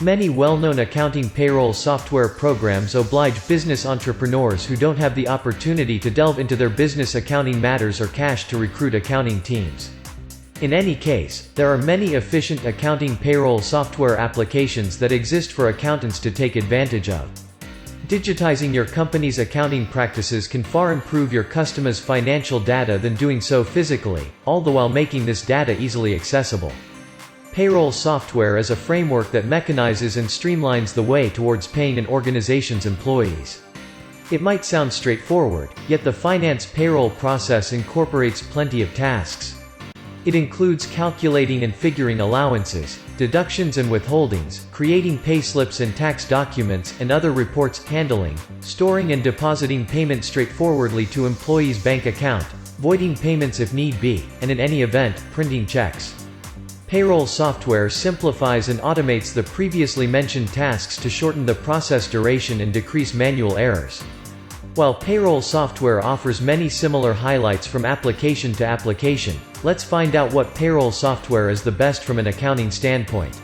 Many well-known accounting payroll software programs oblige business entrepreneurs who don't have the opportunity to delve into their business accounting matters or cash to recruit accounting teams. In any case, there are many efficient accounting payroll software applications that exist for accountants to take advantage of. Digitizing your company's accounting practices can far improve your customers' financial data than doing so physically, all the while making this data easily accessible. Payroll software is a framework that mechanizes and streamlines the way towards paying an organization's employees. It might sound straightforward, yet the finance payroll process incorporates plenty of tasks. It includes calculating and figuring allowances, deductions and withholdings, creating payslips and tax documents and other reports, handling, storing and depositing payments straightforwardly to employees' bank account, voiding payments if need be, and in any event, printing checks. Payroll software simplifies and automates the previously mentioned tasks to shorten the process duration and decrease manual errors. While payroll software offers many similar highlights from application to application, let's find out what payroll software is the best from an accounting standpoint.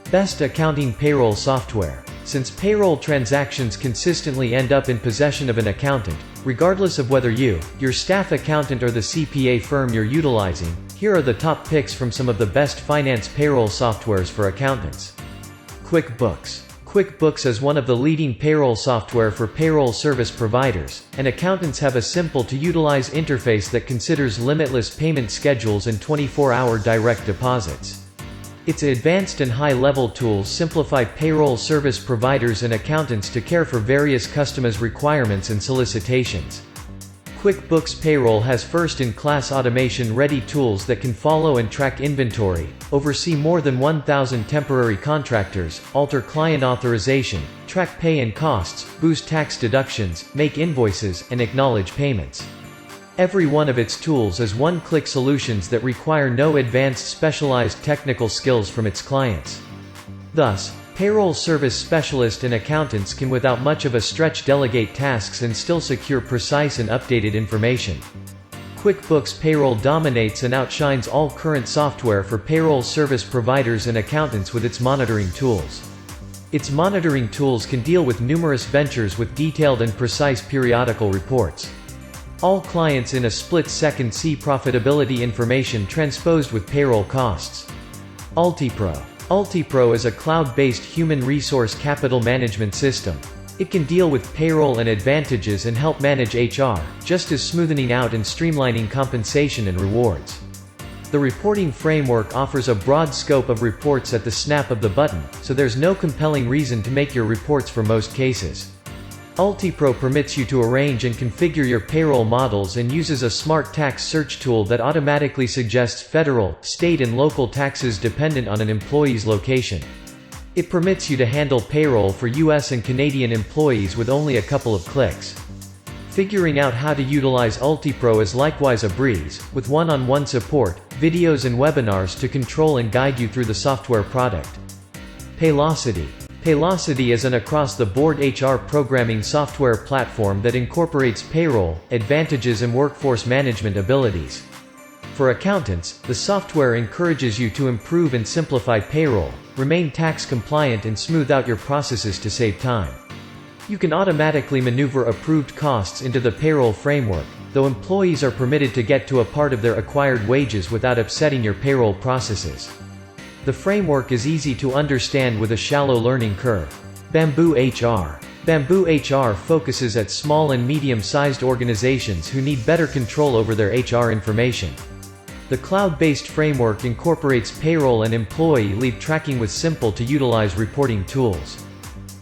Best accounting payroll software. Since payroll transactions consistently end up in possession of an accountant, regardless of whether you, your staff accountant or the CPA firm you're utilizing, here are the top picks from some of the best finance payroll softwares for accountants. Quickbooks. Quickbooks is one of the leading payroll software for payroll service providers, and accountants have a simple-to-utilize interface that considers limitless payment schedules and 24-hour direct deposits. Its advanced and high-level tools simplify payroll service providers and accountants to care for various customers' requirements and solicitations. QuickBooks Payroll has first-in-class automation-ready tools that can follow and track inventory, oversee more than 1,000 temporary contractors, alter client authorization, track pay and costs, boost tax deductions, make invoices, and acknowledge payments. Every one of its tools is one-click solutions that require no advanced specialized technical skills from its clients. Thus, payroll service specialists and accountants can without much of a stretch delegate tasks and still secure precise and updated information. QuickBooks Payroll dominates and outshines all current software for payroll service providers and accountants with its monitoring tools. Its monitoring tools can deal with numerous ventures with detailed and precise periodical reports. All clients in a split second see profitability information transposed with payroll costs. UltiPro. UltiPro is a cloud-based human resource capital management system. It can deal with payroll and advantages and help manage HR, just as smoothing out and streamlining compensation and rewards. The reporting framework offers a broad scope of reports at the snap of the button, so there's no compelling reason to make your reports for most cases. UltiPro permits you to arrange and configure your payroll models and uses a smart tax search tool that automatically suggests federal, state and local taxes dependent on an employee's location. It permits you to handle payroll for US and Canadian employees with only a couple of clicks. Figuring out how to utilize UltiPro is likewise a breeze, with one-on-one support, videos and webinars to control and guide you through the software product. Paylocity. Paylocity is an across-the-board HR programming software platform that incorporates payroll, advantages and workforce management abilities. For accountants, the software encourages you to improve and simplify payroll, remain tax compliant and smooth out your processes to save time. You can automatically maneuver approved costs into the payroll framework, though employees are permitted to get to a part of their acquired wages without upsetting your payroll processes. The framework is easy to understand with a shallow learning curve. BambooHR. BambooHR focuses at small and medium-sized organizations who need better control over their HR information. The cloud-based framework incorporates payroll and employee leave tracking with simple-to-utilize reporting tools.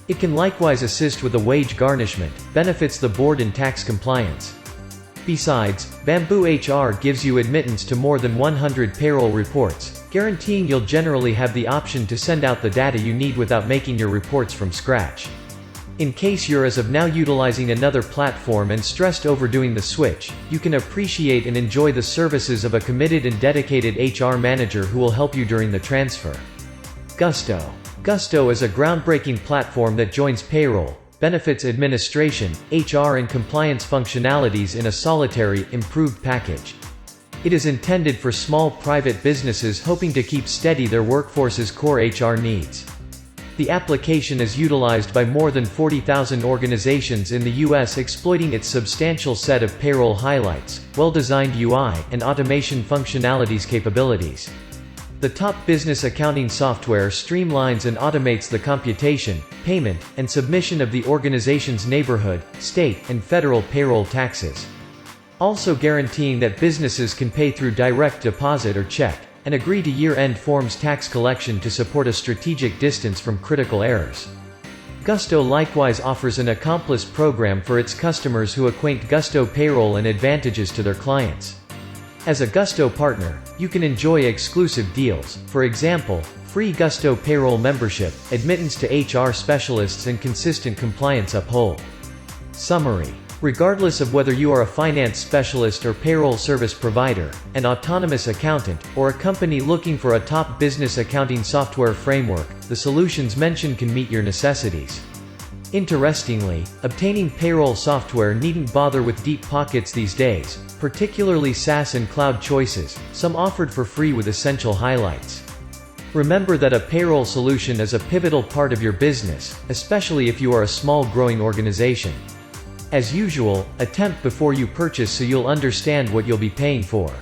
It can likewise assist with the wage garnishment, benefits the board and tax compliance. Besides, BambooHR gives you admittance to more than 100 payroll reports, guaranteeing you'll generally have the option to send out the data you need without making your reports from scratch. In case you're as of now utilizing another platform and stressed over doing the switch, you can appreciate and enjoy the services of a committed and dedicated HR manager who will help you during the transfer. Gusto. Gusto is a groundbreaking platform that joins payroll, benefits administration, HR and compliance functionalities in a solitary, improved package. It is intended for small private businesses hoping to keep steady their workforce's core HR needs. The application is utilized by more than 40,000 organizations in the US, exploiting its substantial set of payroll highlights, well-designed UI, and automation functionalities capabilities. The top business accounting software streamlines and automates the computation, payment, and submission of the organization's neighborhood, state, and federal payroll taxes. Also guaranteeing that businesses can pay through direct deposit or check, and agree to year-end forms tax collection to support a strategic distance from critical errors. Gusto likewise offers an accomplice program for its customers who acquaint Gusto payroll and advantages to their clients. As a Gusto partner, you can enjoy exclusive deals, for example, free Gusto payroll membership, admittance to HR specialists, and consistent compliance uphold. Summary. Regardless of whether you are a finance specialist or payroll service provider, an autonomous accountant, or a company looking for a top business accounting software framework, the solutions mentioned can meet your necessities. Interestingly, obtaining payroll software needn't bother with deep pockets these days, particularly SaaS and cloud choices, some offered for free with essential highlights. Remember that a payroll solution is a pivotal part of your business, especially if you are a small growing organization. As usual, attempt before you purchase so you'll understand what you'll be paying for.